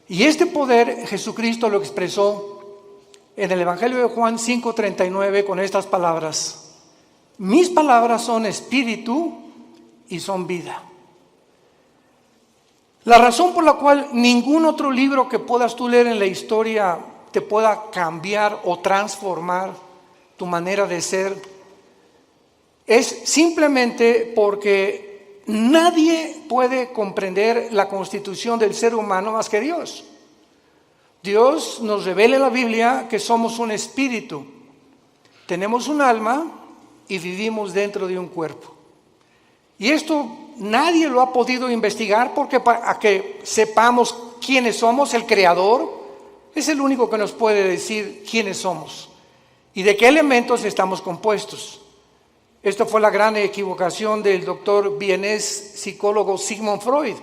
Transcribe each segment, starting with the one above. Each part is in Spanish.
Y este poder Jesucristo lo expresó en el Evangelio de Juan 5:39 con estas palabras: mis palabras son espíritu y son vida. La razón por la cual ningún otro libro que puedas tú leer en la historia te pueda cambiar o transformar tu manera de ser es simplemente porque nadie puede comprender la constitución del ser humano más que Dios. Dios nos revela en la Biblia que somos un espíritu, tenemos un alma y vivimos dentro de un cuerpo. Y esto nadie lo ha podido investigar, porque para que sepamos quiénes somos, el Creador es el único que nos puede decir quiénes somos y de qué elementos estamos compuestos. Esto fue la gran equivocación del doctor vienés psicólogo Sigmund Freud,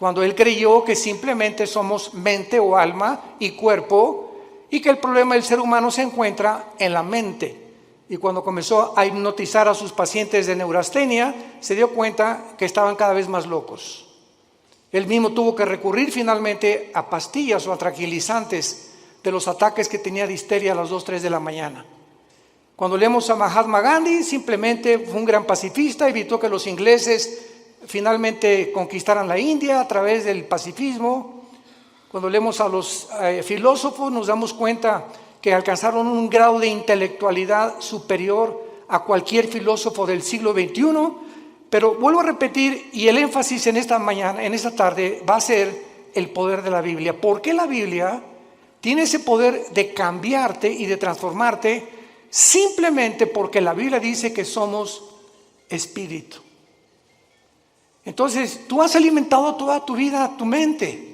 cuando él creyó que simplemente somos mente o alma y cuerpo, y que el problema del ser humano se encuentra en la mente. Y cuando comenzó a hipnotizar a sus pacientes de neurastenia, se dio cuenta que estaban cada vez más locos. Él mismo tuvo que recurrir finalmente a pastillas o a tranquilizantes de los ataques que tenía de histeria a las 2, 3 de la mañana. Cuando leemos a Mahatma Gandhi, simplemente fue un gran pacifista, evitó que los ingleses finalmente conquistaran la India a través del pacifismo. Cuando leemos a los filósofos, nos damos cuenta que alcanzaron un grado de intelectualidad superior a cualquier filósofo del siglo XXI, pero vuelvo a repetir, y el énfasis en esta mañana, en esta tarde, va a ser el poder de la Biblia. ¿Por qué la Biblia tiene ese poder de cambiarte y de transformarte? Simplemente porque la Biblia dice que somos espíritu. Entonces, tú has alimentado toda tu vida tu mente.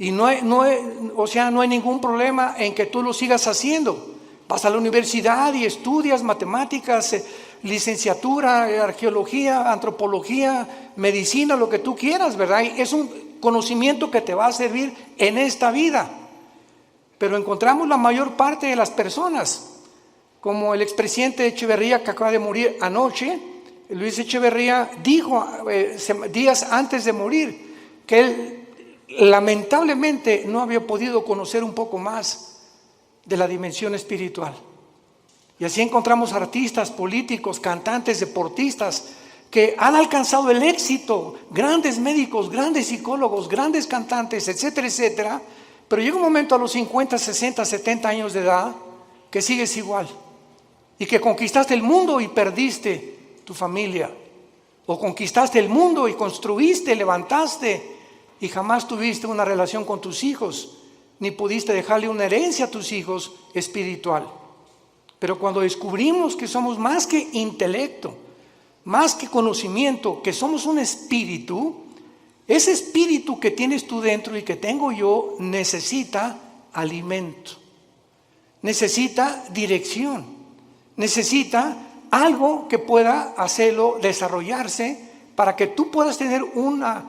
Y no hay ningún problema en que tú lo sigas haciendo. Vas a la universidad y estudias matemáticas, licenciatura, arqueología, antropología, medicina, lo que tú quieras, ¿verdad? Y es un conocimiento que te va a servir en esta vida. Pero encontramos la mayor parte de las personas, como el expresidente Echeverría, que acaba de morir anoche. Luis Echeverría dijo días antes de morir que él lamentablemente no había podido conocer un poco más de la dimensión espiritual. Y así encontramos artistas, políticos, cantantes, deportistas que han alcanzado el éxito, grandes médicos, grandes psicólogos, grandes cantantes, etcétera, etcétera. Pero llega un momento a los 50, 60, 70 años de edad que sigues igual y que conquistaste el mundo y perdiste tu familia, o conquistaste el mundo y construiste, levantaste y jamás tuviste una relación con tus hijos, ni pudiste dejarle una herencia a tus hijos espiritual. Pero cuando descubrimos que somos más que intelecto, más que conocimiento, que somos un espíritu, ese espíritu que tienes tú dentro y que tengo yo necesita alimento, necesita dirección, necesita algo que pueda hacerlo desarrollarse para que tú puedas tener una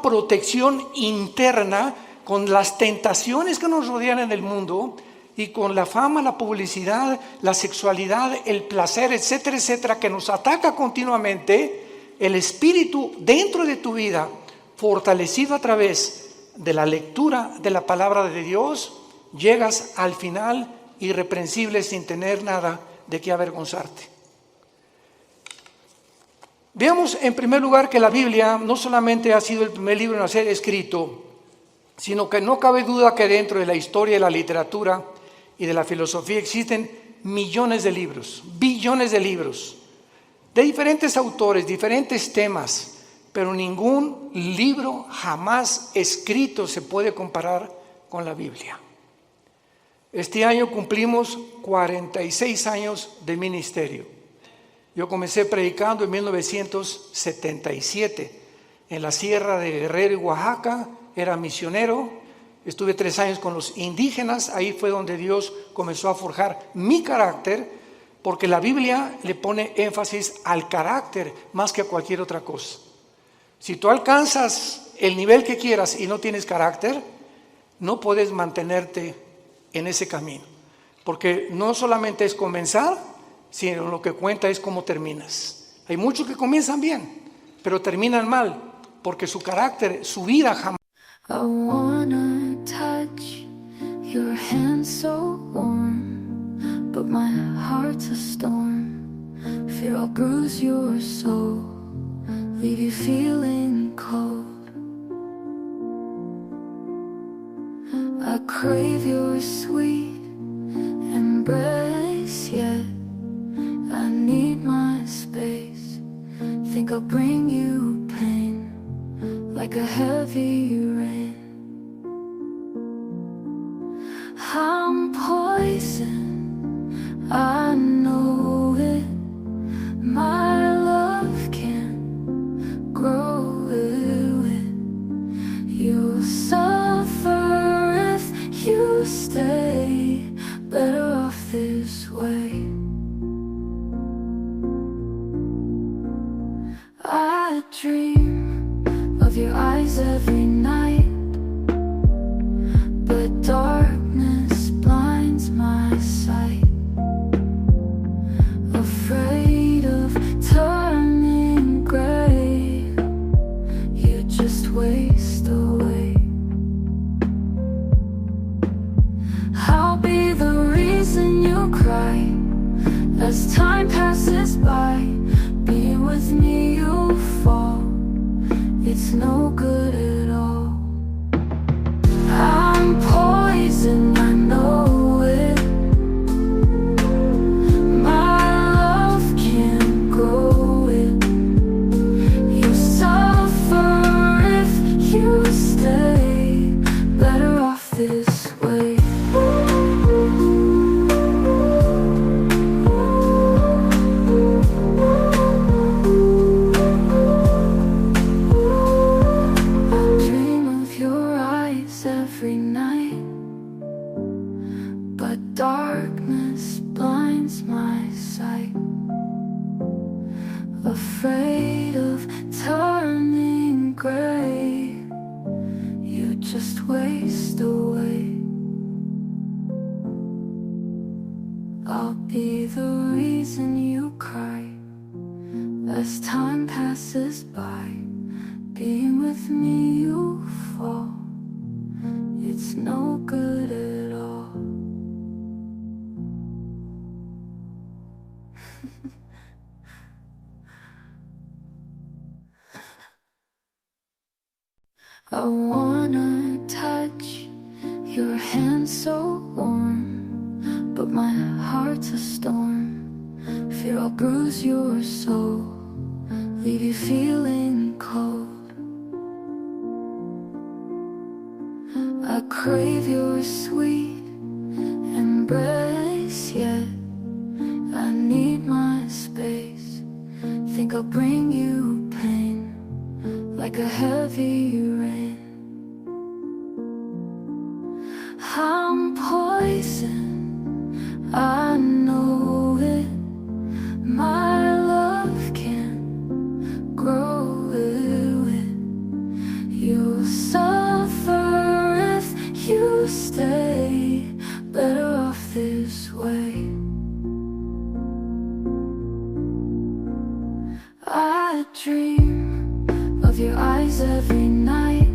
protección interna con las tentaciones que nos rodean en el mundo y con la fama, la publicidad, la sexualidad, el placer, etcétera, etcétera, que nos ataca continuamente. El espíritu dentro de tu vida, fortalecido a través de la lectura de la palabra de Dios, llegas al final irreprensible sin tener nada de qué avergonzarte. Veamos en primer lugar que la Biblia no solamente ha sido el primer libro en ser escrito, sino que no cabe duda que dentro de la historia, de la literatura y de la filosofía existen millones de libros, billones de libros, de diferentes autores, diferentes temas, pero ningún libro jamás escrito se puede comparar con la Biblia. Este año cumplimos 46 años de ministerio. Yo comencé predicando en 1977 en la Sierra de Guerrero y Oaxaca. Era misionero, estuve 3 años con los indígenas. Ahí fue donde Dios comenzó a forjar mi carácter, porque la Biblia le pone énfasis al carácter más que a cualquier otra cosa. Si tú alcanzas el nivel que quieras y no tienes carácter, no puedes mantenerte en ese camino, porque no solamente es comenzar, sino lo que cuenta es cómo terminas. Hay muchos que comienzan bien, pero terminan mal, porque su carácter, su vida jamás. I wanna touch your hand so warm, but my heart's a storm. Fear I'll bruise your soul, leave you feeling cold. I crave your sweet embrace, yet I need my space. Think I'll bring you pain, like a heavy rain. I'm poison, I know it. My love can't grow with. You'll suffer if you stay, better off this way. I dream of your eyes every night, but darkness blinds my sight. Afraid of turning gray, you just waste away. I'll be the reason you cry as time passes by. Being with me you'll fall, it's no good at all. I'm poison, I know it. My love can't grow it. You suffer if you stay, better off this way. Every night, but darkness blinds my sight. Afraid of turning gray, you just waste away. I'll be the reason you cry as time passes by. Being with me you fall, it's no good at all. I wanna touch your hand so warm, but my heart's a storm. Fear I'll bruise your soul, leave you feeling cold. I crave your sweet embrace, yet I need my space. Think I'll bring you pain, like a heavy rain. I'm poison, I know it. My love can't grow with. You'll suffer if you stay, better off this way. I dream of your eyes every night,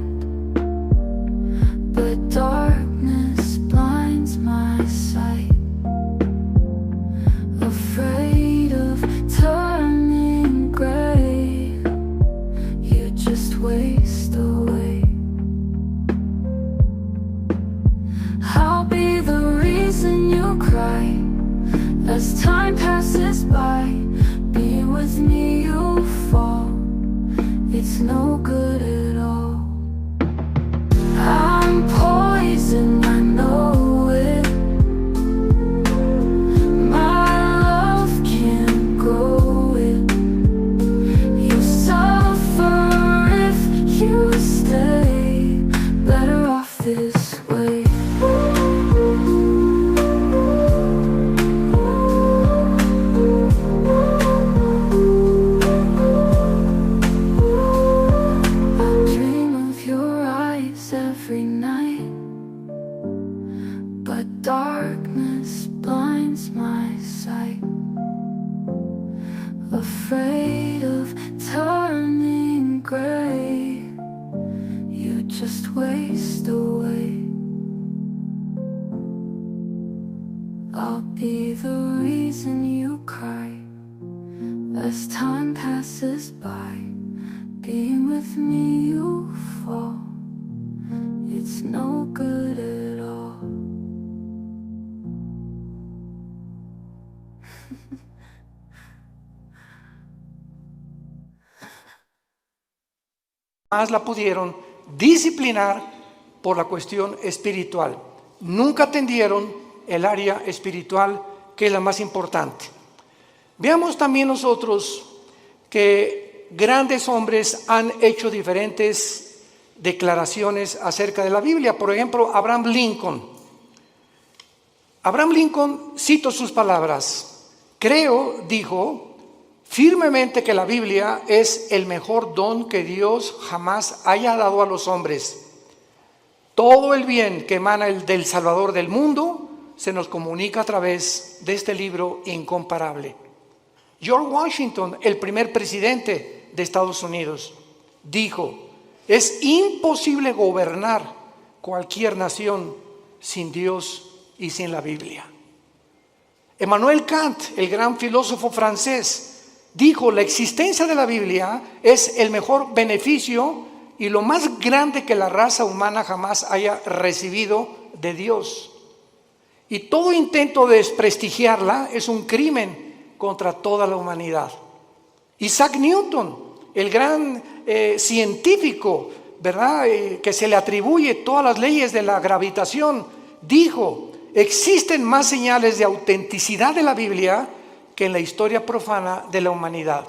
but darkness blinds my sight. Afraid of turning gray, you just waste away. I'll be the reason you cry as time passes by. Being with me you'll fall, it's no good at all. I'm poison, I know it. My love can't grow it. You suffer if you stay, better off this way. Every night, but darkness blinds my sight. Afraid of turning gray, you just just waste away. I'll be the reason you cry as time passes by. Being with me you fall. It's no good at all. Más la pudieron disciplinar por la cuestión espiritual. Nunca atendieron el área espiritual, que es la más importante. Veamos también nosotros que grandes hombres han hecho diferentes declaraciones acerca de la Biblia. Por ejemplo, Abraham Lincoln. Abraham Lincoln citó sus palabras. Creo, dijo, firmemente que la Biblia es el mejor don que Dios jamás haya dado a los hombres. Todo el bien que emana del Salvador del mundo se nos comunica a través de este libro incomparable. George Washington, el primer presidente de Estados Unidos, dijo: es imposible gobernar cualquier nación sin Dios y sin la Biblia. Emmanuel Kant, el gran filósofo francés, dijo: la existencia de la Biblia es el mejor beneficio y lo más grande que la raza humana jamás haya recibido de Dios. Y todo intento de desprestigiarla es un crimen contra toda la humanidad. Isaac Newton, el gran científico, ¿verdad? Que se le atribuye todas las leyes de la gravitación, dijo: existen más señales de autenticidad de la Biblia que en la historia profana de la humanidad.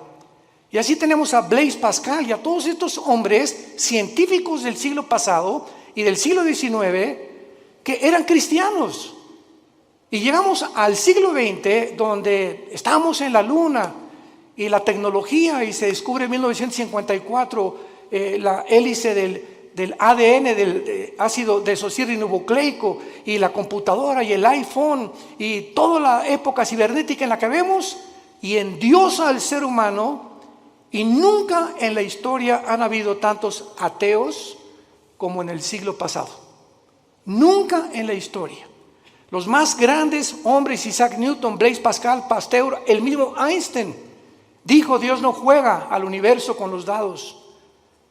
Y así tenemos a Blaise Pascal y a todos estos hombres científicos del siglo pasado y del siglo XIX que eran cristianos. Y llegamos al siglo XX, donde estamos en la luna y la tecnología, y se descubre en 1954 la hélice del ADN, del ácido desoxirribonucleico, y la computadora y el iPhone y toda la época cibernética en la que vemos, y endiosa al ser humano. Y nunca en la historia han habido tantos ateos como en el siglo pasado. Nunca en la historia. Los más grandes hombres, Isaac Newton, Blaise Pascal, Pasteur, el mismo Einstein, dijo: Dios no juega al universo con los dados.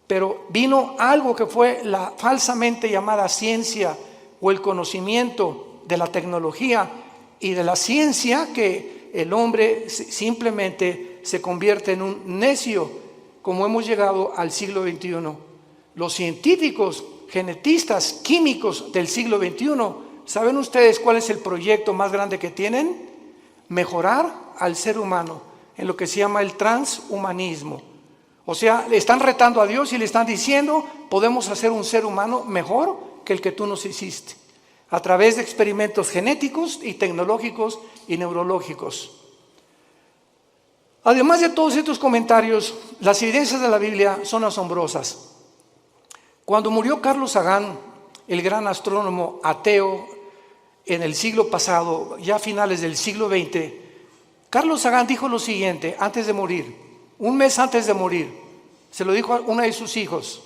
Pero vino algo que fue la falsamente llamada ciencia, o el conocimiento de la tecnología y de la ciencia, que el hombre simplemente se convierte en un necio, como hemos llegado al siglo XXI. Los científicos, genetistas, químicos del siglo XXI, ¿saben ustedes cuál es el proyecto más grande que tienen? Mejorar al ser humano en lo que se llama el transhumanismo. O sea, le están retando a Dios y le están diciendo: podemos hacer un ser humano mejor que el que tú nos hiciste, a través de experimentos genéticos y tecnológicos y neurológicos. Además de todos estos comentarios, las evidencias de la Biblia son asombrosas. Cuando murió Carlos Sagan, el gran astrónomo ateo en el siglo pasado, ya a finales del siglo XX, Carlos Sagan dijo lo siguiente antes de morir, un mes antes de morir. Se lo dijo a uno de sus hijos: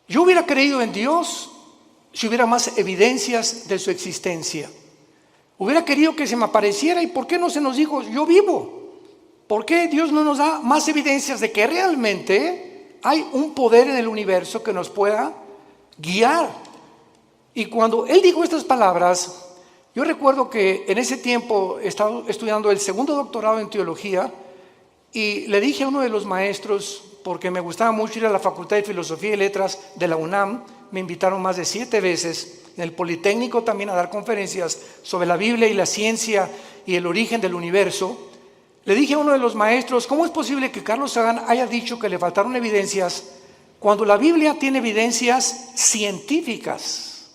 yo hubiera creído en Dios si hubiera más evidencias de su existencia. Hubiera querido que se me apareciera. ¿Y por qué no se nos dijo: yo vivo? ¿Por qué Dios no nos da más evidencias de que realmente hay un poder en el universo que nos pueda guiar? Y cuando él dijo estas palabras, yo recuerdo que en ese tiempo estaba estudiando el segundo doctorado en teología, y le dije a uno de los maestros, porque me gustaba mucho ir a la Facultad de Filosofía y Letras de la UNAM, me invitaron más de 7 veces, en el Politécnico también, a dar conferencias sobre la Biblia y la ciencia y el origen del universo. Le dije a uno de los maestros: ¿cómo es posible que Carlos Sagan haya dicho que le faltaron evidencias cuando la Biblia tiene evidencias científicas?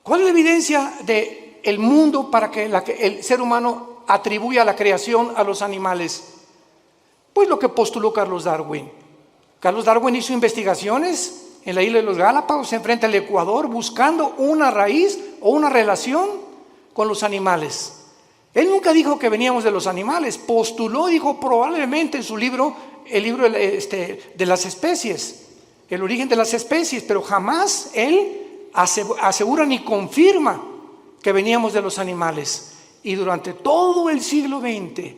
¿Cuál es la evidencia del mundo para que el ser humano atribuya la creación a los animales? Pues lo que postuló Carlos Darwin. Carlos Darwin hizo investigaciones en la isla de los Galápagos, enfrente al Ecuador, buscando una raíz o una relación con los animales. Él nunca dijo que veníamos de los animales, postuló, dijo probablemente en su libro, el libro de las especies. el origen de las especies, pero jamás él asegura ni confirma que veníamos de los animales. Y durante todo el siglo XX,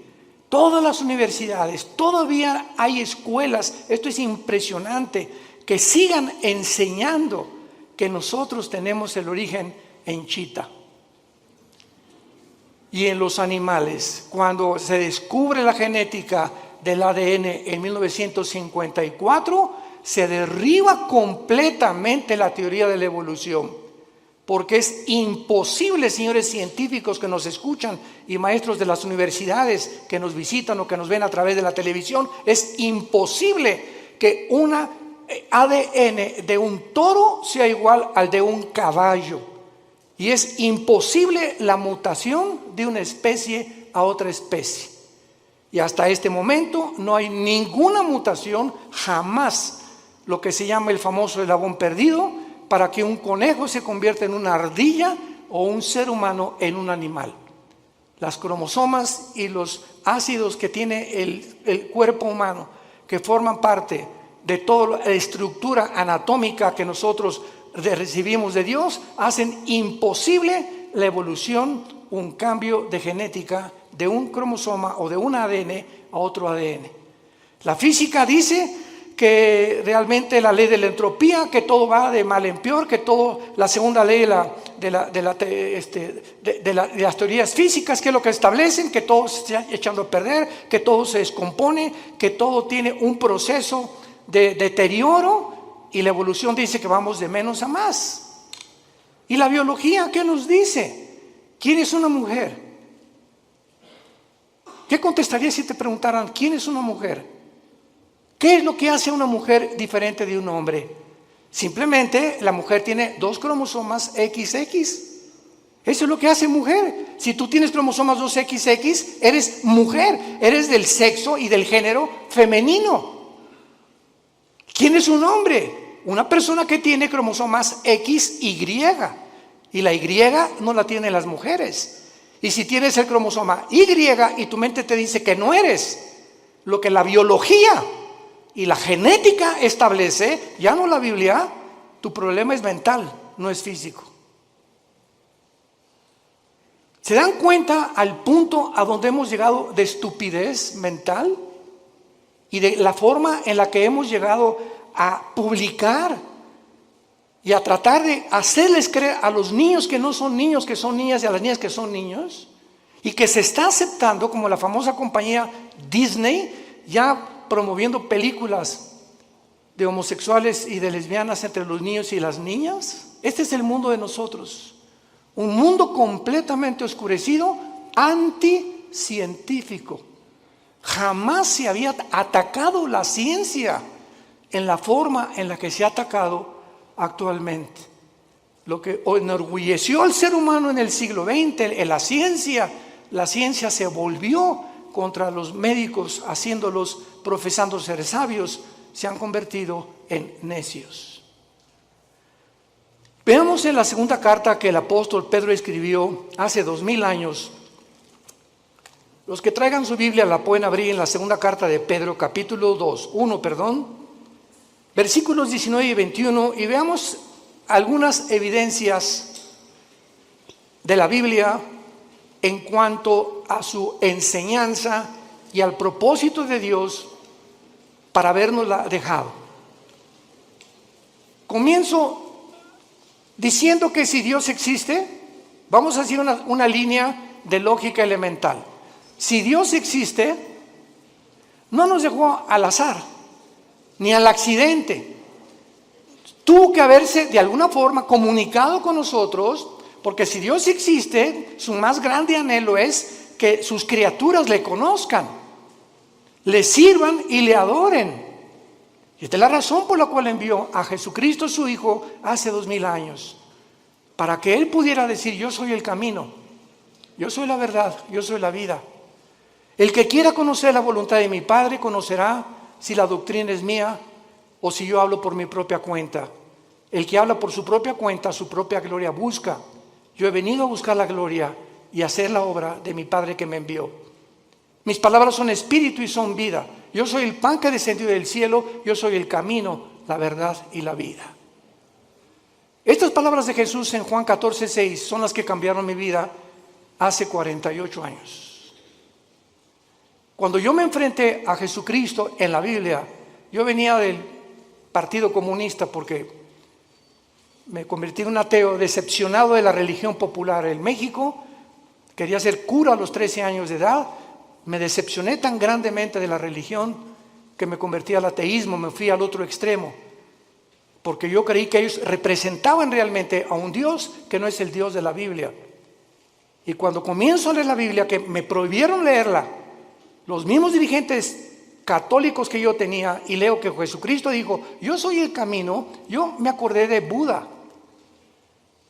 todas las universidades, todavía hay escuelas, esto es impresionante, que sigan enseñando que nosotros tenemos el origen en chita. Y en los animales, cuando se descubre la genética del ADN en 1954, se derriba completamente la teoría de la evolución, porque es imposible, señores científicos que nos escuchan y maestros de las universidades que nos visitan o que nos ven a través de la televisión, es imposible que una ADN de un toro sea igual al de un caballo, y es imposible la mutación de una especie a otra especie. Y hasta este momento no hay ninguna mutación, jamás, lo que se llama el famoso eslabón perdido, para que un conejo se convierta en una ardilla o un ser humano en un animal. Las cromosomas y los ácidos que tiene el cuerpo humano, que forman parte de toda la estructura anatómica que nosotros recibimos de Dios, hacen imposible la evolución, un cambio de genética de un cromosoma o de un ADN a otro ADN. La física dice que realmente la ley de la entropía, que todo va de mal en peor, que todo, la segunda ley de las teorías físicas, que es lo que establecen, que todo se está echando a perder, que todo se descompone, que todo tiene un proceso de deterioro, y la evolución dice que vamos de menos a más. ¿Y la biología qué nos dice? ¿Quién es una mujer? ¿Qué contestarías si te preguntaran quién es una mujer? ¿Qué es lo que hace a una mujer diferente de un hombre? Simplemente la mujer tiene 2 cromosomas XX. Eso es lo que hace mujer. Si tú tienes cromosomas 2XX, eres mujer, eres del sexo y del género femenino. ¿Quién es un hombre? Una persona que tiene cromosomas XY, y la Y no la tienen las mujeres. Y si tienes el cromosoma Y y tu mente te dice que no eres lo que la biología y la genética establece, ya no la Biblia, tu problema es mental, no es físico. ¿Se dan cuenta al punto a donde hemos llegado de estupidez mental? Y de la forma en la que hemos llegado a publicar y a tratar de hacerles creer a los niños que no son niños, que son niñas, y a las niñas que son niños, y que se está aceptando, como la famosa compañía Disney, ya promoviendo películas de homosexuales y de lesbianas entre los niños y las niñas. Este es el mundo de nosotros, un mundo completamente oscurecido, anticientífico. Jamás se había atacado la ciencia en la forma en la que se ha atacado actualmente. Lo que enorgulleció al ser humano en el siglo XX, en la ciencia se volvió contra los médicos, haciéndolos, profesando ser sabios, se han convertido en necios. Veamos en la segunda carta que el apóstol Pedro escribió hace 2000 años. Los que traigan su Biblia la pueden abrir en la segunda carta de Pedro, capítulo 1, versículos 19 y 21, y veamos algunas evidencias de la Biblia en cuanto a su enseñanza y al propósito de Dios para habernosla dejado. Comienzo diciendo que si Dios existe, vamos a hacer una línea de lógica elemental. Si Dios existe, no nos dejó al azar, ni al accidente. Tuvo que haberse de alguna forma comunicado con nosotros, porque si Dios existe, su más grande anhelo es que sus criaturas le conozcan, le sirvan y le adoren. Y esta es la razón por la cual envió a Jesucristo su Hijo hace 2000 años, para que Él pudiera decir: yo soy el camino, yo soy la verdad, yo soy la vida. El que quiera conocer la voluntad de mi Padre conocerá si la doctrina es mía o si yo hablo por mi propia cuenta. El que habla por su propia cuenta, su propia gloria busca. Yo he venido a buscar la gloria y a hacer la obra de mi Padre que me envió. Mis palabras son espíritu y son vida. Yo soy el pan que descendió del cielo, yo soy el camino, la verdad y la vida. Estas palabras de Jesús en Juan 14:6 son las que cambiaron mi vida hace 48 años. Cuando yo me enfrenté a Jesucristo en la Biblia, yo venía del Partido Comunista porque me convertí en un ateo decepcionado de la religión popular en México. Quería ser cura a los 13 años de edad. Me decepcioné tan grandemente de la religión que me convertí al ateísmo, me fui al otro extremo. Porque yo creí que ellos representaban realmente a un Dios que no es el Dios de la Biblia. Y cuando comienzo a leer la Biblia, que me prohibieron leerla, los mismos dirigentes católicos que yo tenía, y leo que Jesucristo dijo, yo soy el camino, yo me acordé de Buda.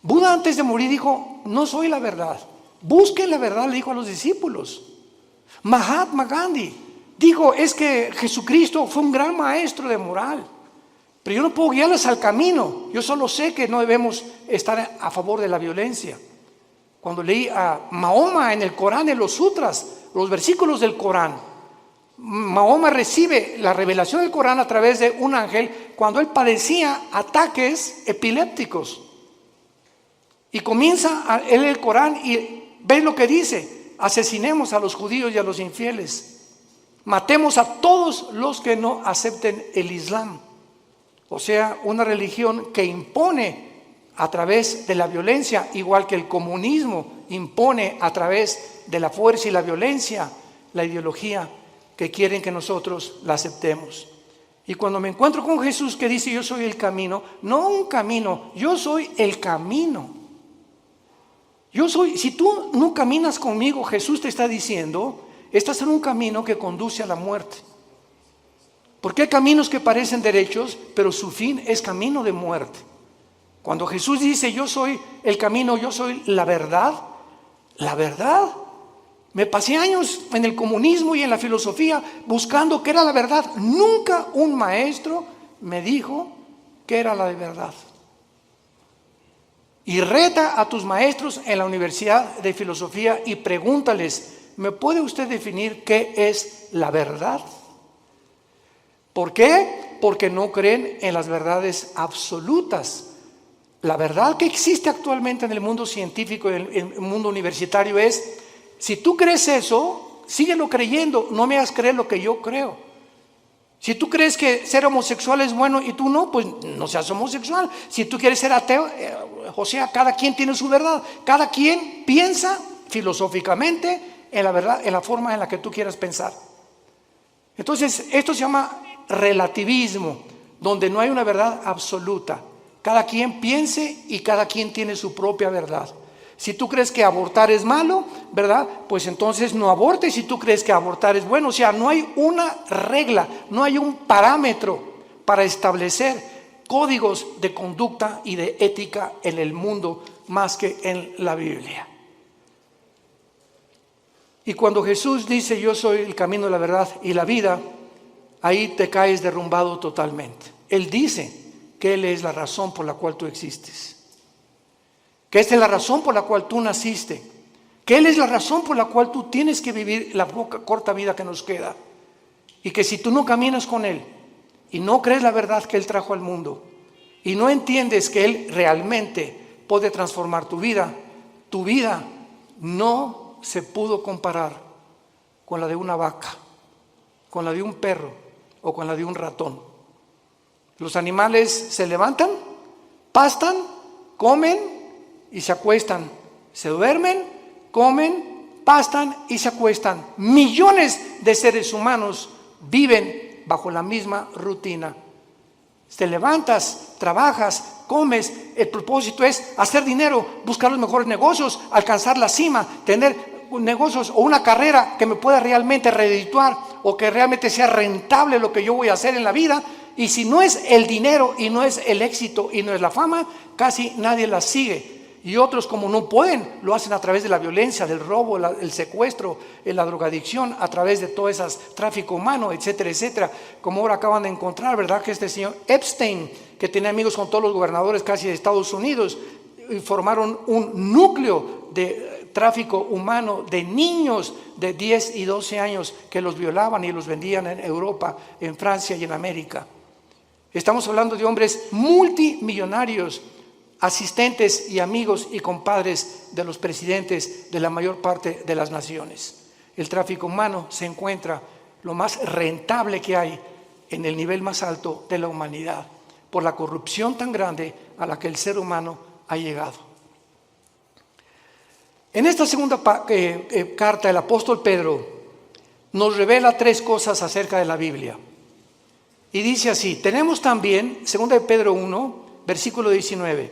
Buda antes de morir dijo, no soy la verdad, busquen la verdad, le dijo a los discípulos. Mahatma Gandhi dijo, es que Jesucristo fue un gran maestro de moral, pero yo no puedo guiarles al camino, yo solo sé que no debemos estar a favor de la violencia. Cuando leí a Mahoma en el Corán, en los sutras, los versículos del Corán, Mahoma recibe la revelación del Corán a través de un ángel cuando él padecía ataques epilépticos. Y comienza a leer el Corán y ve lo que dice: asesinemos a los judíos y a los infieles, matemos a todos los que no acepten el Islam. O sea, una religión que impone a través de la violencia, igual que el comunismo impone a través de la fuerza y la violencia, la ideología que quieren que nosotros la aceptemos. Y cuando me encuentro con Jesús que dice yo soy el camino, no un camino, yo soy el camino. Yo soy, si tú no caminas conmigo, Jesús te está diciendo, estás en un camino que conduce a la muerte. Porque hay caminos que parecen derechos, pero su fin es camino de muerte. Cuando Jesús dice yo soy el camino, yo soy la verdad, me pasé años en el comunismo y en la filosofía buscando qué era la verdad. Nunca un maestro me dijo qué era la de verdad. Y reta a tus maestros en la Universidad de Filosofía y pregúntales, ¿me puede usted definir qué es la verdad? ¿Por qué? Porque no creen en las verdades absolutas. La verdad que existe actualmente en el mundo científico y en el mundo universitario es, si tú crees eso, síguelo creyendo, no me hagas creer lo que yo creo. Si tú crees que ser homosexual es bueno y tú no, pues no seas homosexual. Si tú quieres ser ateo, o sea, cada quien tiene su verdad. Cada quien piensa filosóficamente en la verdad, en la forma en la que tú quieras pensar. Entonces, esto se llama relativismo, donde no hay una verdad absoluta. Cada quien piense y cada quien tiene su propia verdad. Si tú crees que abortar es malo, ¿verdad? Pues entonces no abortes. Si tú crees que abortar es bueno, o sea, no hay una regla, no hay un parámetro para establecer códigos de conducta y de ética en el mundo más que en la Biblia. Y cuando Jesús dice yo soy el camino, la verdad y la vida, ahí te caes derrumbado totalmente. Él dice que Él es la razón por la cual tú existes, que esta es la razón por la cual tú naciste, que Él es la razón por la cual tú tienes que vivir la corta vida que nos queda, y que si tú no caminas con Él y no crees la verdad que Él trajo al mundo y no entiendes que Él realmente puede transformar tu vida no se pudo comparar con la de una vaca, con la de un perro o con la de un ratón. Los animales se levantan, pastan, comen y se acuestan. Se duermen, comen, pastan y se acuestan. Millones de seres humanos viven bajo la misma rutina. Te levantas, trabajas, comes. El propósito es hacer dinero, buscar los mejores negocios, alcanzar la cima, tener negocios o una carrera que me pueda realmente redituar o que realmente sea rentable lo que yo voy a hacer en la vida. Y si no es el dinero y no es el éxito y no es la fama, casi nadie la sigue. Y otros, como no pueden, lo hacen a través de la violencia, del robo, el secuestro, la drogadicción, a través de todo ese tráfico humano, etcétera, etcétera. Como ahora acaban de encontrar, ¿verdad? Que este señor Epstein, que tenía amigos con todos los gobernadores casi de Estados Unidos, y formaron un núcleo de tráfico humano de niños de 10 y 12 años que los violaban y los vendían en Europa, en Francia y en América. Estamos hablando de hombres multimillonarios, asistentes y amigos y compadres de los presidentes de la mayor parte de las naciones. El tráfico humano se encuentra lo más rentable que hay en el nivel más alto de la humanidad, por la corrupción tan grande a la que el ser humano ha llegado. En esta segunda carta, el apóstol Pedro nos revela 3 cosas acerca de la Biblia. Y dice así, tenemos también, 2 de Pedro 1, versículo 19,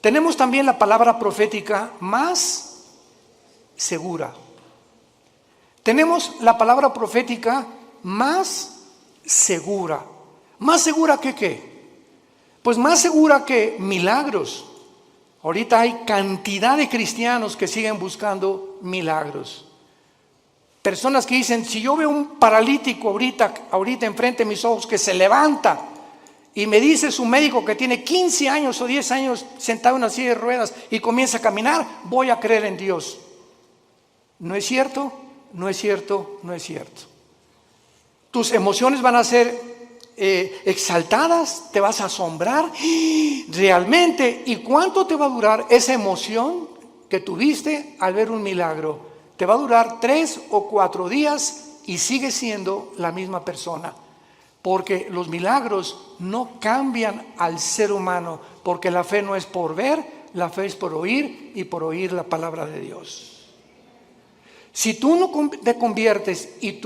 tenemos también la palabra profética más segura. Tenemos la palabra profética más segura. ¿Más segura que qué? Pues más segura que milagros. Ahorita hay cantidad de cristianos que siguen buscando milagros. Personas que dicen, si yo veo un paralítico ahorita enfrente de mis ojos que se levanta y me dice su médico que tiene 15 años o 10 años sentado en una silla de ruedas y comienza a caminar, voy a creer en Dios. ¿No es cierto? No es cierto, no es cierto. Tus emociones van a ser exaltadas, te vas a asombrar realmente. ¿Y cuánto te va a durar esa emoción que tuviste al ver un milagro? Te va a durar 3 o 4 días y sigues siendo la misma persona, porque los milagros no cambian al ser humano, porque la fe no es por ver, la fe es por oír y por oír la palabra de Dios. Si tú no te conviertes y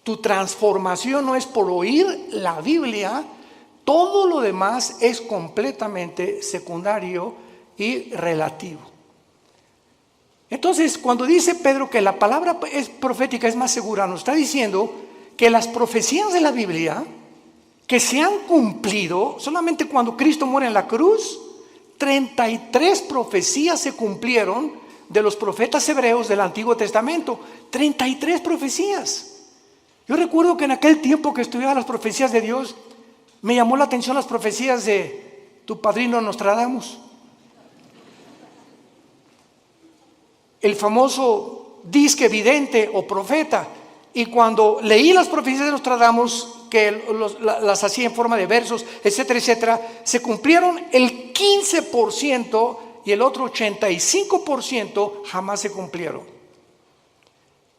tu transformación no es por oír la Biblia, todo lo demás es completamente secundario y relativo. Entonces, cuando dice Pedro que la palabra profética es más segura, nos está diciendo que las profecías de la Biblia que se han cumplido, solamente cuando Cristo muere en la cruz, 33 profecías se cumplieron de los profetas hebreos del Antiguo Testamento. 33 profecías. Yo recuerdo que en aquel tiempo que estudiaba las profecías de Dios, me llamó la atención las profecías de tu padrino Nostradamus. El famoso disque vidente o profeta. Y cuando leí las profecías de Nostradamus, que las hacía en forma de versos, etcétera, etcétera, se cumplieron el 15% y el otro 85% jamás se cumplieron.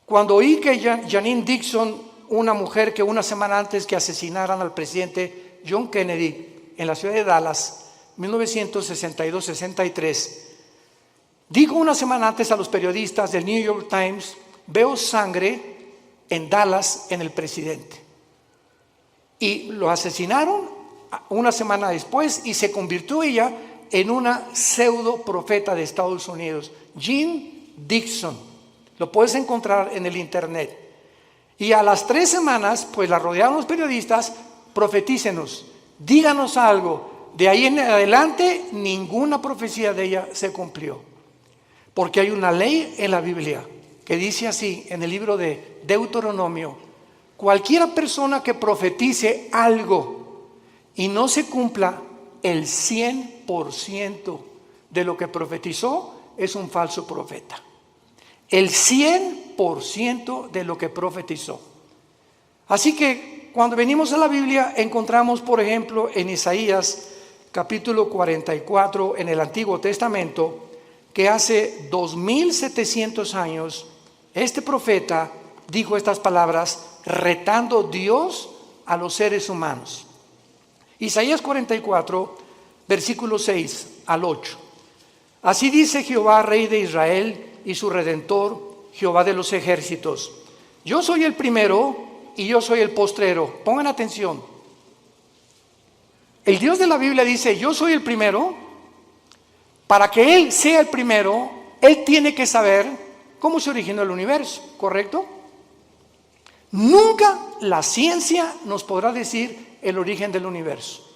Cuando oí que Janine Dixon, una mujer que una semana antes que asesinaran al presidente John Kennedy en la ciudad de Dallas, 1962-63, dijo una semana antes a los periodistas del New York Times, veo sangre en Dallas en el presidente. Y lo asesinaron una semana después y se convirtió ella en una pseudo profeta de Estados Unidos, Jean Dixon. Lo puedes encontrar en el internet. Y a las 3 semanas, pues la rodearon los periodistas, profetícenos, díganos algo. De ahí en adelante, ninguna profecía de ella se cumplió. Porque hay una ley en la Biblia que dice así, en el libro de Deuteronomio, cualquiera persona que profetice algo y no se cumpla el 100% de lo que profetizó, es un falso profeta. El 100% de lo que profetizó. Así que cuando venimos a la Biblia encontramos, por ejemplo, en Isaías capítulo 44 en el Antiguo Testamento, que hace 2700 años este profeta dijo estas palabras retando Dios a los seres humanos. Isaías 44, versículo 6 al 8. Así dice Jehová, Rey de Israel y su Redentor, Jehová de los ejércitos. Yo soy el primero y yo soy el postrero. Pongan atención. El Dios de la Biblia dice, yo soy el primero. Para que Él sea el primero, Él tiene que saber cómo se originó el universo, ¿correcto? Nunca la ciencia nos podrá decir el origen del universo.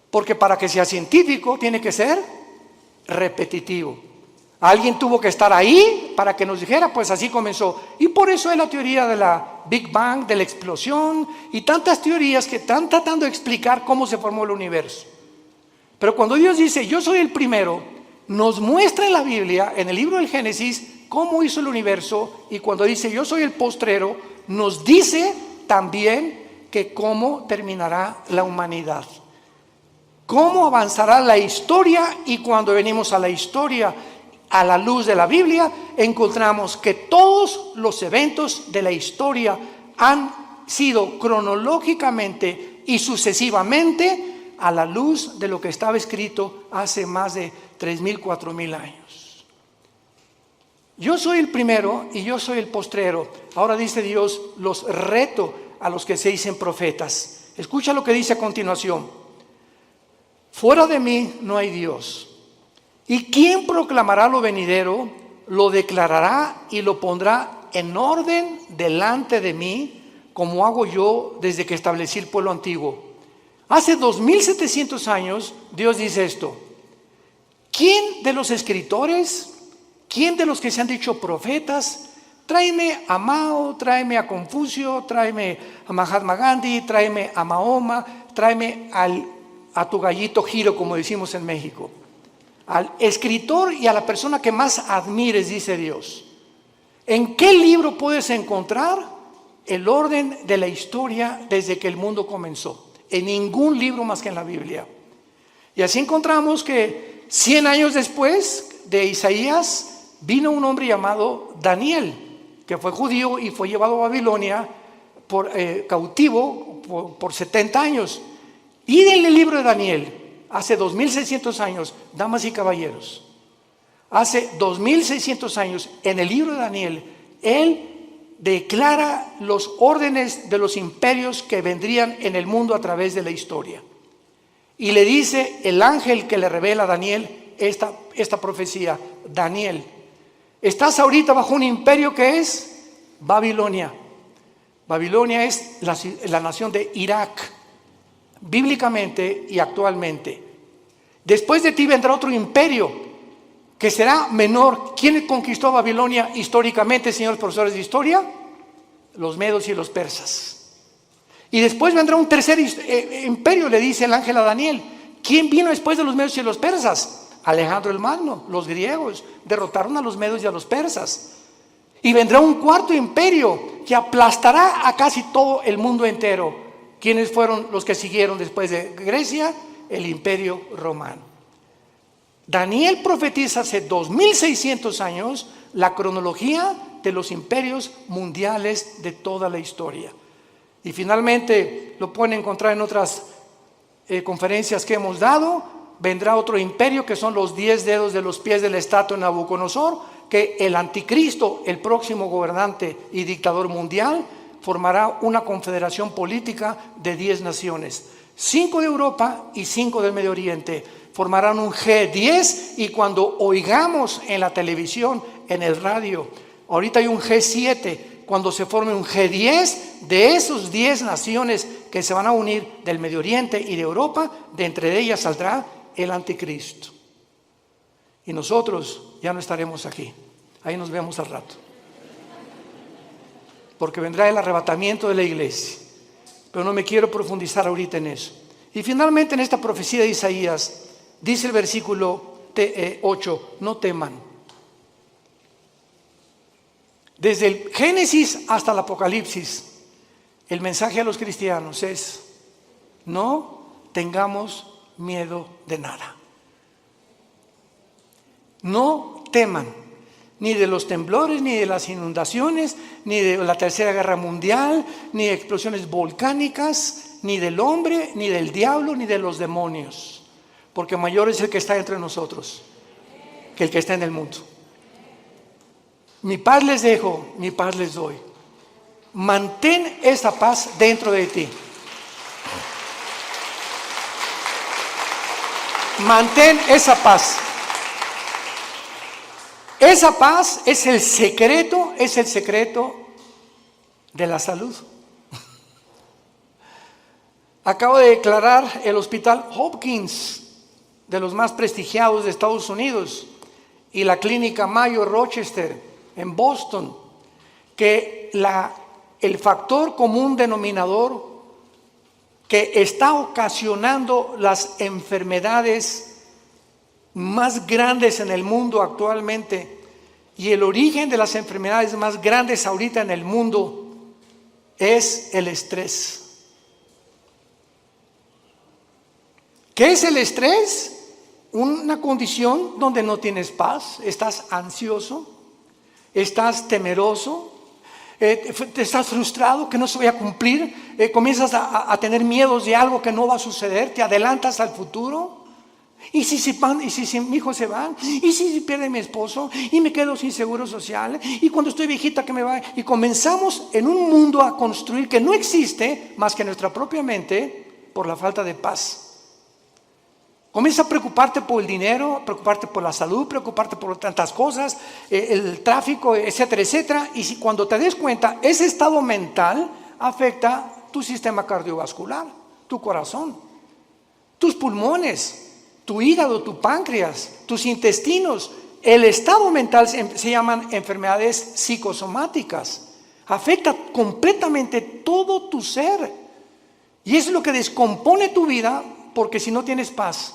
Porque para que sea científico tiene que ser repetitivo. Alguien tuvo que estar ahí para que nos dijera, pues así comenzó. Y por eso es la teoría de la Big Bang, de la explosión y tantas teorías que están tratando de explicar cómo se formó el universo. Pero cuando Dios dice, yo soy el primero, nos muestra en la Biblia, en el libro del Génesis, cómo hizo el universo. Y cuando dice, yo soy el postrero, nos dice también que cómo terminará la humanidad. ¿Cómo avanzará la historia? Y cuando venimos a la historia, a la luz de la Biblia, encontramos que todos los eventos de la historia han sido cronológicamente y sucesivamente a la luz de lo que estaba escrito hace más de 3,000, 4,000 años. Yo soy el primero y yo soy el postrero. Ahora dice Dios, los reto a los que se dicen profetas. Escucha lo que dice a continuación. Fuera de mí no hay Dios. ¿Y quién proclamará lo venidero? Lo declarará y lo pondrá en orden delante de mí, como hago yo desde que establecí el pueblo antiguo. Hace 2,700 años Dios dice esto. ¿Quién de los escritores, quién de los que se han dicho profetas, tráeme a Mao, tráeme a Confucio, tráeme a Mahatma Gandhi, tráeme a Mahoma, tráeme a tu gallito Giro, como decimos en México? Al escritor y a la persona que más admires, dice Dios. ¿En qué libro puedes encontrar el orden de la historia desde que el mundo comenzó? En ningún libro más que en la Biblia. Y así encontramos que 100 años después de Isaías vino un hombre llamado Daniel, que fue judío y fue llevado a Babilonia cautivo por 70 años. Y en el libro de Daniel, hace 2,600 años, damas y caballeros, hace 2,600 años, en el libro de Daniel, él declara los órdenes de los imperios que vendrían en el mundo a través de la historia. Y le dice el ángel que le revela a Daniel esta profecía: Daniel, estás ahorita bajo un imperio que es Babilonia. Babilonia es la nación de Irak, bíblicamente y actualmente. Después de ti vendrá otro imperio que será menor. ¿Quién conquistó Babilonia históricamente, señores profesores de historia? Los medos y los persas. Y después vendrá un tercer imperio, le dice el ángel a Daniel. ¿Quién vino después de los medos y los persas? Alejandro el Magno. Los griegos derrotaron a los medos y a los persas. Y vendrá un cuarto imperio que aplastará a casi todo el mundo entero. ¿Quiénes fueron los que siguieron después de Grecia? El imperio romano. Daniel profetiza hace 2,600 años la cronología de los imperios mundiales de toda la historia. Y finalmente lo pueden encontrar en otras conferencias que hemos dado. Vendrá otro imperio que son los 10 dedos de los pies de la estatua de Nabucodonosor, que el anticristo, el próximo gobernante y dictador mundial, formará una confederación política de 10 naciones, 5 de Europa y 5 del Medio Oriente. Formarán un G10 y cuando oigamos en la televisión, en el radio, ahorita hay un G7, cuando se forme un G10 de esos 10 naciones que se van a unir del Medio Oriente y de Europa, de entre ellas saldrá el anticristo. Y nosotros ya no estaremos aquí. Ahí nos vemos al rato. Porque vendrá el arrebatamiento de la iglesia. Pero no me quiero profundizar ahorita en eso. Y finalmente en esta profecía de Isaías, dice el versículo 8, no teman. Desde el Génesis hasta el Apocalipsis, el mensaje a los cristianos es: no tengamos miedo de nada. No teman, ni de los temblores, ni de las inundaciones, ni de la Tercera Guerra Mundial, ni de explosiones volcánicas, ni del hombre, ni del diablo, ni de los demonios. Porque mayor es el que está entre nosotros que el que está en el mundo. Mi paz les dejo, mi paz les doy. Mantén esa paz dentro de ti. Mantén esa paz. Esa paz es el secreto de la salud. Acabo de declarar el Hospital Hopkins, de los más prestigiados de Estados Unidos, y la Clínica Mayo Rochester en Boston, que el factor común denominador que está ocasionando las enfermedades más grandes en el mundo actualmente y el origen de las enfermedades más grandes ahorita en el mundo es el estrés. ¿Qué es el estrés? Una condición donde no tienes paz, estás ansioso, estás temeroso, te estás frustrado que no se vaya a cumplir, comienzas a tener miedos de algo que no va a suceder, te adelantas al futuro. ¿Y si mi hijo se va? ¿Y si pierde mi esposo? ¿Y me quedo sin seguro social? ¿Y cuando estoy viejita que me va? Y comenzamos en un mundo a construir que no existe más que nuestra propia mente por la falta de paz. Comienza a preocuparte por el dinero, preocuparte por la salud, preocuparte por tantas cosas, el tráfico, etcétera, etcétera. Y cuando te des cuenta, ese estado mental afecta tu sistema cardiovascular, tu corazón, tus pulmones, tu hígado, tu páncreas, tus intestinos. El estado mental se llaman enfermedades psicosomáticas. Afecta completamente todo tu ser. Y es lo que descompone tu vida, porque si no tienes paz,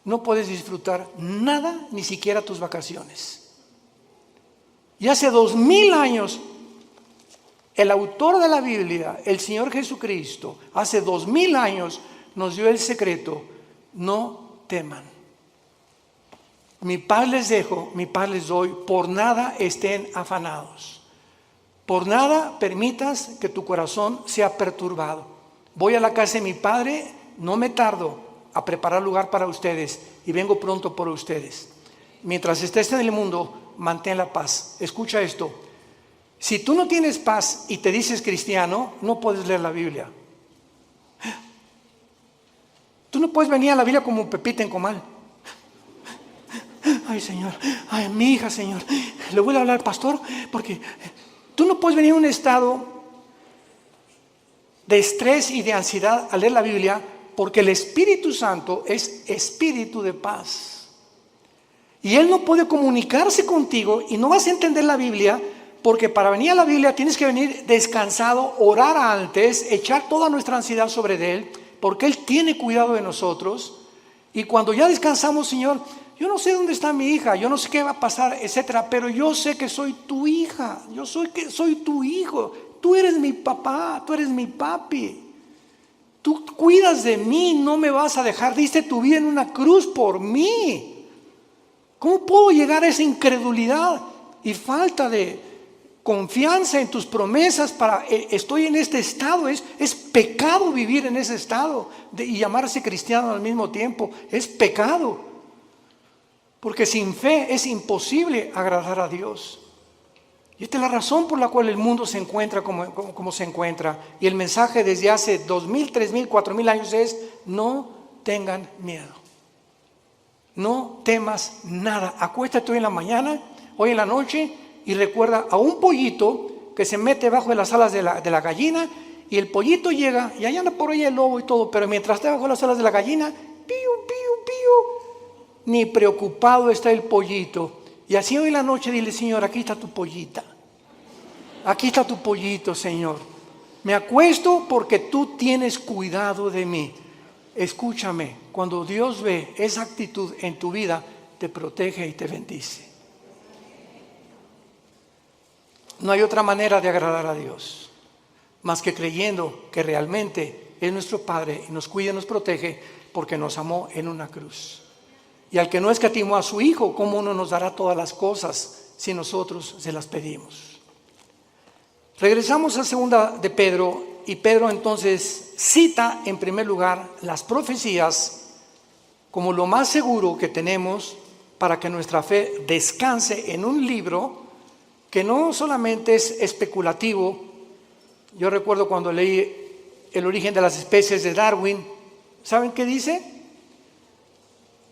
no puedes disfrutar nada, ni siquiera tus vacaciones. Y hace 2000 años, el autor de la Biblia, el Señor Jesucristo, hace 2000 años nos dio el secreto: no teman. Mi paz les dejo, mi paz les doy, por nada estén afanados. Por nada permitas que tu corazón sea perturbado. Voy a la casa de mi Padre, no me tardo a preparar lugar para ustedes y vengo pronto por ustedes. Mientras estés en el mundo, mantén la paz. Escucha esto: si tú no tienes paz y te dices cristiano, no puedes leer la Biblia. Tú no puedes venir a la Biblia como Pepita en comal. Ay, Señor, ay, mi hija, Señor, le voy a hablar al pastor, porque tú no puedes venir a un estado de estrés y de ansiedad al leer la Biblia, porque el Espíritu Santo es espíritu de paz. Y Él no puede comunicarse contigo y no vas a entender la Biblia, porque para venir a la Biblia tienes que venir descansado, orar antes, echar toda nuestra ansiedad sobre Él, porque Él tiene cuidado de nosotros. Y cuando ya descansamos, Señor, yo no sé dónde está mi hija, yo no sé qué va a pasar, etcétera, pero yo sé que soy tu hija, yo soy tu hijo, tú eres mi papá, tú eres mi papi. Tú cuidas de mí, no me vas a dejar, diste tu vida en una cruz por mí. ¿Cómo puedo llegar a esa incredulidad y falta de confianza en tus promesas estoy en este estado? Es pecado vivir en ese estado y llamarse cristiano al mismo tiempo. Es pecado, porque sin fe es imposible agradar a Dios. Y esta es la razón por la cual el mundo se encuentra como se encuentra. Y el mensaje desde hace 2000, 3000, 4000 años es: no tengan miedo. No temas nada. Acuéstate hoy en la mañana, hoy en la noche, y recuerda a un pollito que se mete bajo de las alas de la gallina, y el pollito llega y ahí anda por ahí el lobo y todo, pero mientras está bajo las alas de la gallina, pío, pío, pío, ni preocupado está el pollito. Y así hoy en la noche dile: Señor, aquí está tu pollita. Aquí está tu pollito, Señor. Me acuesto porque tú tienes cuidado de mí. Escúchame, cuando Dios ve esa actitud en tu vida, te protege y te bendice. No hay otra manera de agradar a Dios más que creyendo que realmente es nuestro Padre y nos cuida y nos protege porque nos amó en una cruz. Y al que no escatimó a su Hijo, ¿cómo no nos dará todas las cosas si nosotros se las pedimos? Regresamos a segunda de Pedro, y Pedro entonces cita en primer lugar las profecías como lo más seguro que tenemos para que nuestra fe descanse en un libro que no solamente es especulativo. Yo recuerdo cuando leí El origen de las especies de Darwin, ¿saben qué dice?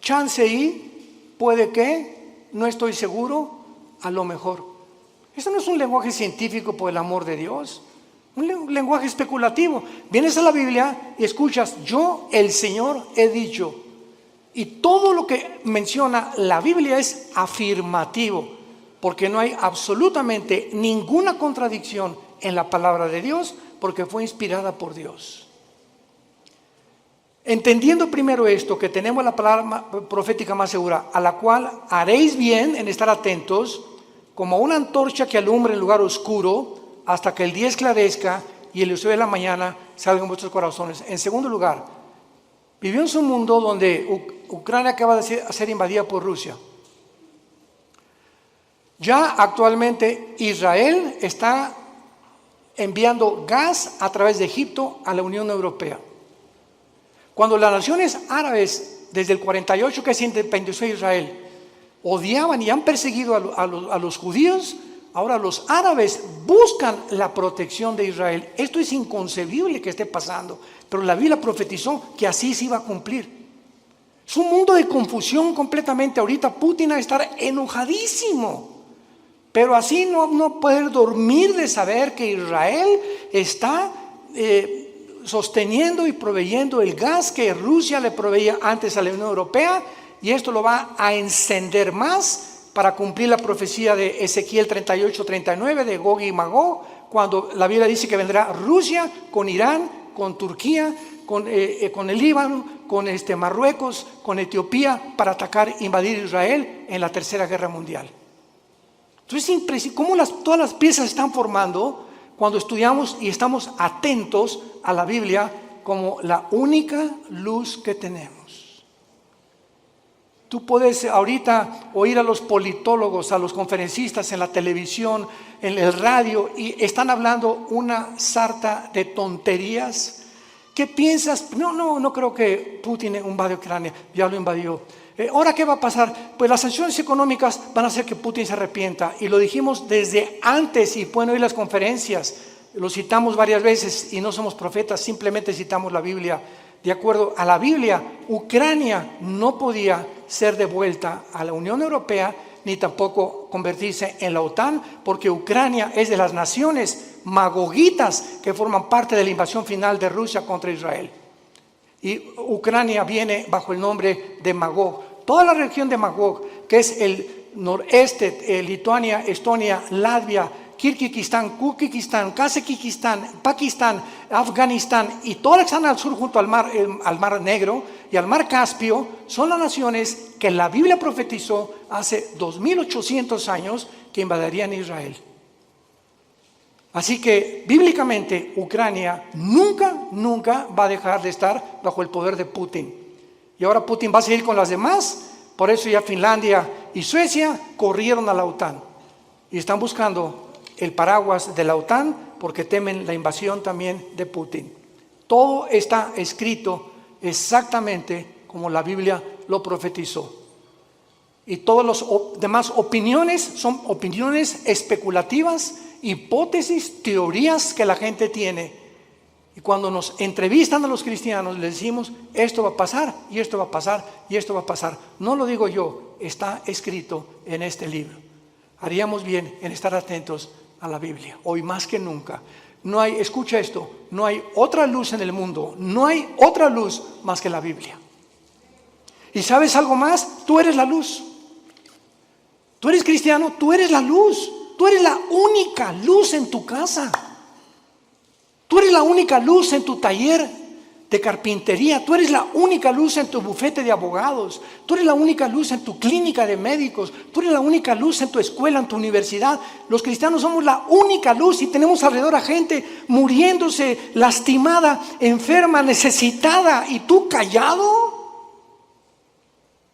Chance y, puede que, no estoy seguro, a lo mejor. Eso no es un lenguaje científico, por el amor de Dios. Un lenguaje especulativo. Vienes a la Biblia y escuchas: yo, el Señor, he dicho. Y todo lo que menciona la Biblia es afirmativo, porque no hay absolutamente ninguna contradicción en la palabra de Dios, porque fue inspirada por Dios. Entendiendo primero esto, que tenemos la palabra profética más segura, a la cual haréis bien en estar atentos, como una antorcha que alumbra en lugar oscuro, hasta que el día esclarezca y el lucero de la mañana salga en vuestros corazones. En segundo lugar, Vivimos en un mundo donde Ucrania acaba de ser invadida por Rusia. Ya actualmente Israel está enviando gas a través de Egipto a la Unión Europea. Cuando las naciones árabes, desde el 48 que se independizó Israel, odiaban y han perseguido a los judíos, ahora los árabes buscan la protección de Israel. Esto es inconcebible que esté pasando, pero la Biblia profetizó que así se iba a cumplir. Es un mundo de confusión completamente. Ahorita Putin va a estar enojadísimo, pero así no poder dormir de saber que Israel está sosteniendo y proveyendo el gas que Rusia le proveía antes a la Unión Europea, y esto lo va a encender más para cumplir la profecía de Ezequiel 38-39 de Gog y Magog, cuando la Biblia dice que vendrá Rusia con Irán, con Turquía, con el Líbano, con Marruecos, con Etiopía, para atacar, invadir Israel en la Tercera Guerra Mundial. Entonces es impresionante cómo todas las piezas se están formando cuando estudiamos y estamos atentos a la Biblia como la única luz que tenemos. Tú puedes ahorita oír a los politólogos, a los conferencistas en la televisión, en el radio, y están hablando una sarta de tonterías. ¿Qué piensas? No creo que Putin invadió Ucrania, ya lo invadió. ¿Ahora qué va a pasar? Pues las sanciones económicas van a hacer que Putin se arrepienta, y lo dijimos desde antes, y pueden oír las conferencias, lo citamos varias veces y no somos profetas, simplemente citamos la Biblia. De acuerdo a la Biblia, Ucrania no podía ser devuelta a la Unión Europea ni tampoco convertirse en la OTAN, porque Ucrania es de las naciones magogitas que forman parte de la invasión final de Rusia contra Israel. Y Ucrania viene bajo el nombre de Magog. Toda la región de Magog, que es el noreste, Lituania, Estonia, Latvia, Kirguistán, Kuzbekistán, Kazajistán, Pakistán, Afganistán y todas las que están al sur junto al mar Negro y al mar Caspio, son las naciones que la Biblia profetizó hace 2800 años que invadirían Israel. Así que bíblicamente Ucrania nunca va a dejar de estar bajo el poder de Putin. Y ahora Putin va a seguir con las demás, por eso ya Finlandia y Suecia corrieron a la OTAN y están buscando el paraguas de la OTAN porque temen la invasión también de Putin. Todo está escrito exactamente como la Biblia lo profetizó. Y todas las demás opiniones son opiniones especulativas, hipótesis, teorías que la gente tiene. Y cuando nos entrevistan a los cristianos, les decimos, esto va a pasar, y esto va a pasar, y esto va a pasar. No lo digo yo, está escrito en este libro. Haríamos bien en estar atentos a la Biblia, hoy más que nunca. No hay, escucha esto, no hay otra luz en el mundo, no hay otra luz más que la Biblia. ¿Y sabes algo más? Tú eres la luz. Tú eres cristiano, tú eres la luz. Tú eres la única luz en tu casa. Tú eres la única luz en tu taller de carpintería. Tú eres la única luz en tu bufete de abogados. Tú eres la única luz en tu clínica de médicos. Tú eres la única luz en tu escuela, en tu universidad. Los cristianos somos la única luz y tenemos alrededor a gente muriéndose, lastimada, enferma, necesitada. ¿Y tú callado?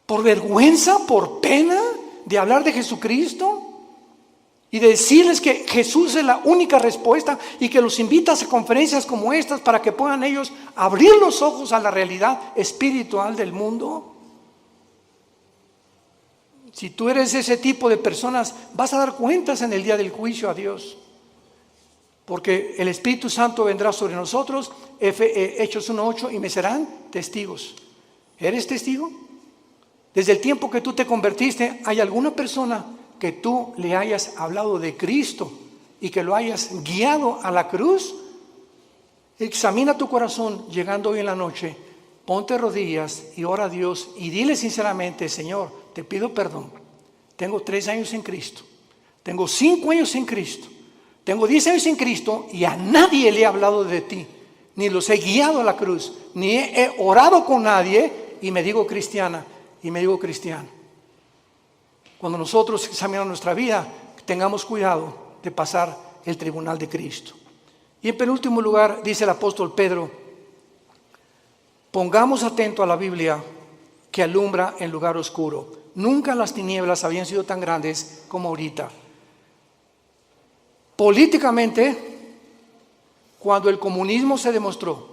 ¿Por vergüenza, por pena de hablar de Jesucristo? Y de decirles que Jesús es la única respuesta y que los invitas a conferencias como estas para que puedan ellos abrir los ojos a la realidad espiritual del mundo. Si tú eres ese tipo de personas, vas a dar cuentas en el día del juicio a Dios. Porque el Espíritu Santo vendrá sobre nosotros, Hechos 1:8, y me serán testigos. ¿Eres testigo? Desde el tiempo que tú te convertiste, ¿hay alguna persona que tú le hayas hablado de Cristo y que lo hayas guiado a la cruz? Examina tu corazón llegando hoy en la noche, ponte rodillas y ora a Dios y dile sinceramente: Señor, te pido perdón. Tengo 3 años en Cristo, tengo 5 años en Cristo, tengo 10 años en Cristo y a nadie le he hablado de ti, ni los he guiado a la cruz, ni he orado con nadie y me digo cristiana y me digo cristiano. Cuando nosotros examinamos nuestra vida, tengamos cuidado de pasar el tribunal de Cristo. Y en penúltimo lugar, dice el apóstol Pedro, Pongamos atento a la Biblia que alumbra en lugar oscuro. Nunca las tinieblas habían sido tan grandes como ahorita. Políticamente, cuando el comunismo se demostró,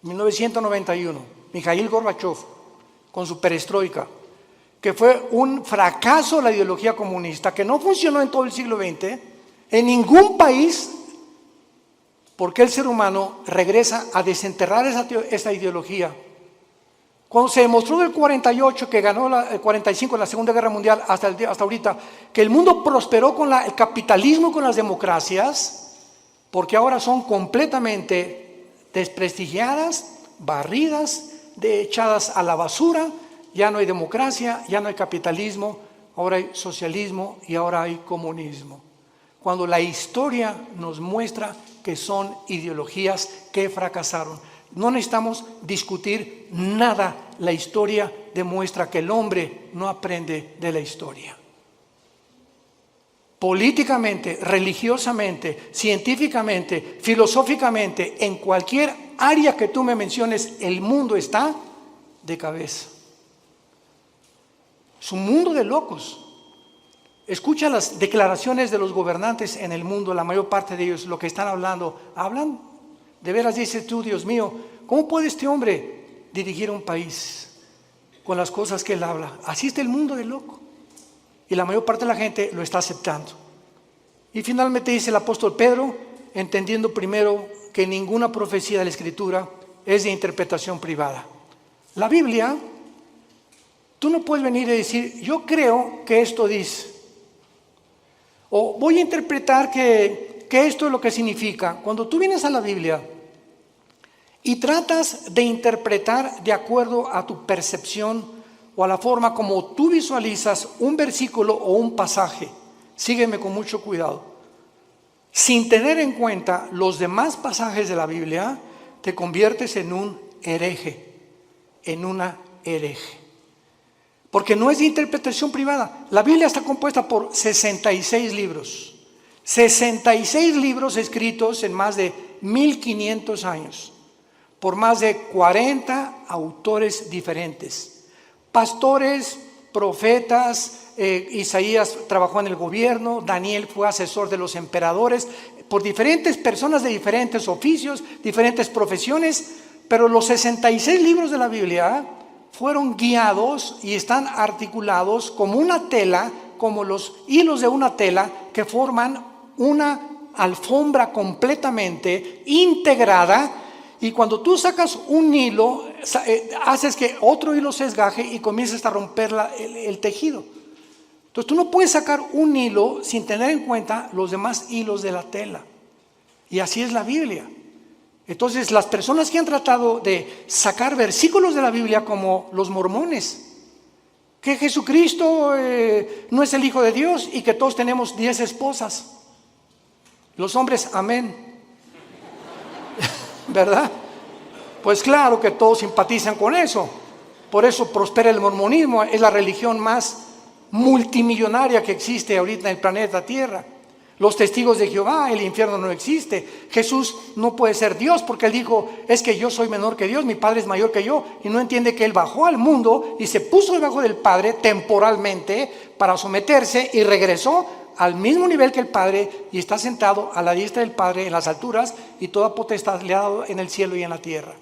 en 1991, Mikhail Gorbachev, con su perestroika, que fue un fracaso la ideología comunista, que no funcionó en todo el siglo XX, en ningún país, porque el ser humano regresa a desenterrar esa ideología. Cuando se demostró del 48, que ganó el 45 en la Segunda Guerra Mundial, hasta ahorita, que el mundo prosperó con el capitalismo, con las democracias, porque ahora son completamente desprestigiadas, barridas, echadas a la basura. Ya no hay democracia, ya no hay capitalismo, ahora hay socialismo y ahora hay comunismo. Cuando la historia nos muestra que son ideologías que fracasaron. No necesitamos discutir nada. La historia demuestra que el hombre no aprende de la historia. Políticamente, religiosamente, científicamente, filosóficamente, en cualquier área que tú me menciones, el mundo está de cabeza. Es un mundo de locos. Escucha las declaraciones de los gobernantes en el mundo, la mayor parte de ellos, lo que están hablando. Hablan, de veras dices tú, Dios mío, ¿cómo puede este hombre dirigir un país con las cosas que él habla? Así está el mundo de loco. Y la mayor parte de la gente lo está aceptando. Y finalmente dice el apóstol Pedro, entendiendo primero que ninguna profecía de la Escritura es de interpretación privada. La Biblia, tú no puedes venir y decir, yo creo que esto dice. O voy a interpretar que esto es lo que significa. Cuando tú vienes a la Biblia y tratas de interpretar de acuerdo a tu percepción o a la forma como tú visualizas un versículo o un pasaje, sígueme con mucho cuidado. Sin tener en cuenta los demás pasajes de la Biblia, te conviertes en un hereje, en una hereje. Porque no es de interpretación privada. La Biblia está compuesta por 66 libros. 66 libros escritos en más de 1500 años. Por más de 40 autores diferentes. Pastores, profetas, Isaías trabajó en el gobierno, Daniel fue asesor de los emperadores, por diferentes personas de diferentes oficios, diferentes profesiones, pero los 66 libros de la Biblia fueron guiados y están articulados como una tela, como los hilos de una tela que forman una alfombra completamente integrada. Y cuando tú sacas un hilo, haces que otro hilo se desgaje y comienzas a romper el tejido. Entonces tú no puedes sacar un hilo sin tener en cuenta los demás hilos de la tela. Y así es la Biblia. Entonces las personas que han tratado de sacar versículos de la Biblia, como los mormones, que Jesucristo no es el Hijo de Dios y que todos tenemos 10 esposas. Los hombres, amén. ¿Verdad? Pues claro que todos simpatizan con eso. Por eso prospera el mormonismo, es la religión más multimillonaria que existe ahorita en el planeta Tierra. Los testigos de Jehová, el infierno no existe. Jesús no puede ser Dios porque él dijo, es que yo soy menor que Dios, mi Padre es mayor que yo, y no entiende que él bajó al mundo y se puso debajo del Padre temporalmente para someterse y regresó al mismo nivel que el Padre y está sentado a la diestra del Padre en las alturas, y toda potestad le ha dado en el cielo y en la tierra.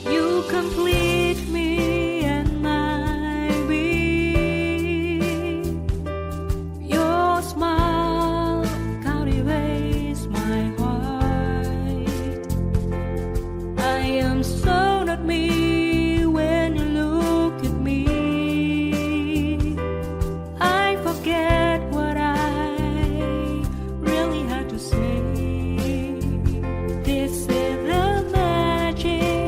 You complete me and my being. Your smile captivates my heart. I am so not me when you look at me. I forget what I really had to say. This is the magic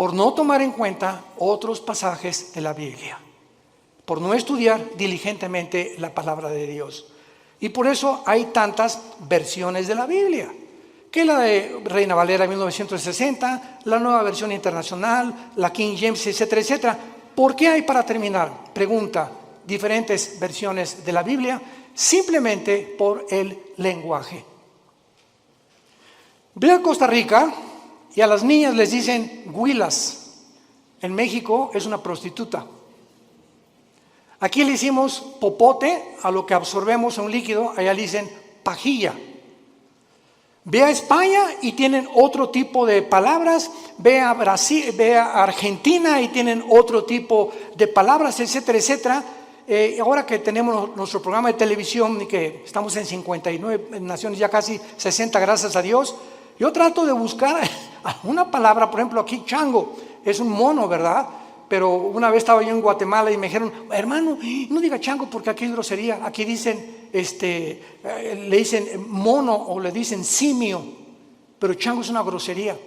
por no tomar en cuenta otros pasajes de la Biblia, por no estudiar diligentemente la palabra de Dios. Y por eso hay tantas versiones de la Biblia, que la de Reina Valera 1960, la Nueva Versión Internacional, la King James, etcétera, etcétera. ¿Por qué hay, para terminar, pregunta, diferentes versiones de la Biblia? Simplemente por el lenguaje. Ve a Costa Rica y a las niñas les dicen huilas. En México es una prostituta. Aquí le hicimos popote a lo que absorbemos en un líquido, allá le dicen pajilla. Ve a España y tienen otro tipo de palabras, ve a Brasil, ve a Argentina y tienen otro tipo de palabras, etcétera, etcétera. Ahora que tenemos nuestro programa de televisión y que estamos en 59 naciones, ya casi 60, gracias a Dios, yo trato de buscar una palabra, por ejemplo aquí chango, es un mono, ¿verdad? Pero una vez estaba yo en Guatemala y me dijeron, hermano, no diga chango porque aquí es grosería. Aquí dicen, le dicen mono o le dicen simio, pero chango es una grosería.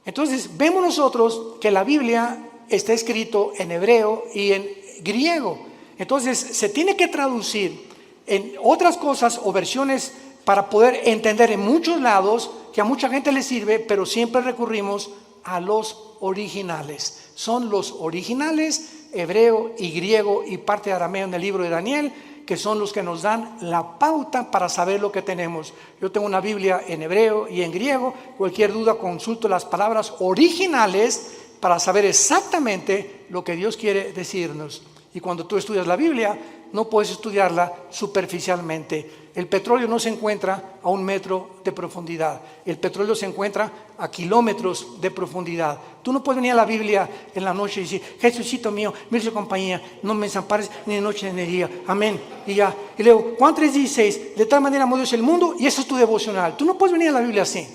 Entonces vemos nosotros que la Biblia está escrito en hebreo y en griego. Entonces se tiene que traducir en otras cosas o versiones para poder entender en muchos lados, que a mucha gente le sirve, pero siempre recurrimos a los originales. Son los originales, hebreo y griego y parte de arameo en el libro de Daniel, que son los que nos dan la pauta para saber lo que tenemos. Yo tengo una Biblia en hebreo y en griego. Cualquier duda consulto las palabras originales para saber exactamente lo que Dios quiere decirnos. Y cuando tú estudias la Biblia, no puedes estudiarla superficialmente. El petróleo no se encuentra a 1 metro de profundidad. El petróleo se encuentra a kilómetros de profundidad. Tú no puedes venir a la Biblia en la noche y decir, Jesucito mío, mire su compañía, no me desampares ni de noche ni de día. Amén. Y ya. Y luego, Juan 3:16, de tal manera amó Dios el mundo, y eso es tu devocional. Tú no puedes venir a la Biblia así.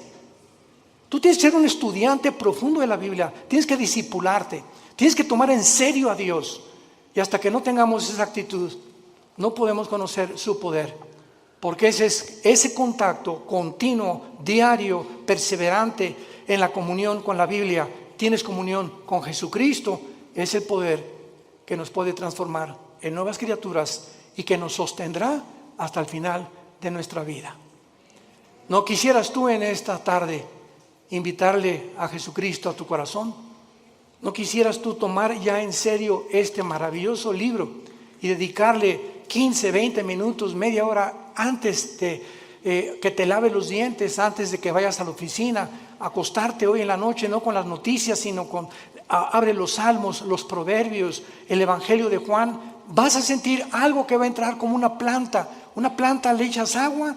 Tú tienes que ser un estudiante profundo de la Biblia. Tienes que discipularte. Tienes que tomar en serio a Dios. Y hasta que no tengamos esa actitud, no podemos conocer su poder. Porque ese contacto continuo, diario, perseverante en la comunión con la Biblia, tienes comunión con Jesucristo, es el poder que nos puede transformar en nuevas criaturas y que nos sostendrá hasta el final de nuestra vida. ¿No quisieras tú en esta tarde invitarle a Jesucristo a tu corazón? ¿No quisieras tú tomar ya en serio este maravilloso libro y dedicarle 15, 20 minutos, media hora antes de que te laves los dientes, antes de que vayas a la oficina, acostarte hoy en la noche, no con las noticias, sino abre los salmos, los proverbios, el evangelio de Juan? Vas a sentir algo que va a entrar como una planta le echas agua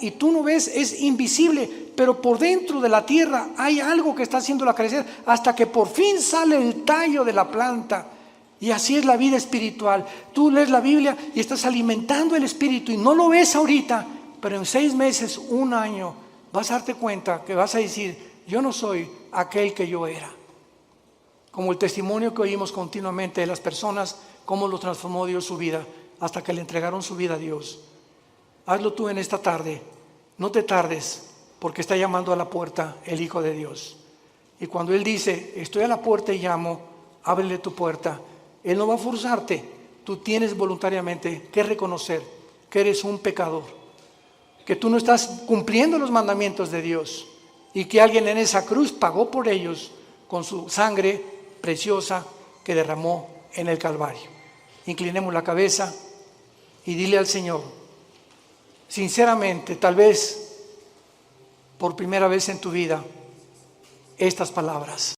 y tú no ves, es invisible, pero por dentro de la tierra hay algo que está haciéndola crecer hasta que por fin sale el tallo de la planta. Y así es la vida espiritual. Tú lees la Biblia y estás alimentando el espíritu y no lo ves ahorita, pero en 6 meses, 1 año, vas a darte cuenta que vas a decir, yo no soy aquel que yo era. Como el testimonio que oímos continuamente de las personas, cómo lo transformó Dios su vida, hasta que le entregaron su vida a Dios. Hazlo tú en esta tarde, no te tardes, porque está llamando a la puerta el Hijo de Dios. Y cuando Él dice, estoy a la puerta y llamo, ábrele tu puerta. Él no va a forzarte, tú tienes voluntariamente que reconocer que eres un pecador, que tú no estás cumpliendo los mandamientos de Dios y que alguien en esa cruz pagó por ellos con su sangre preciosa que derramó en el Calvario. Inclinemos la cabeza y dile al Señor, sinceramente, tal vez por primera vez en tu vida, estas palabras.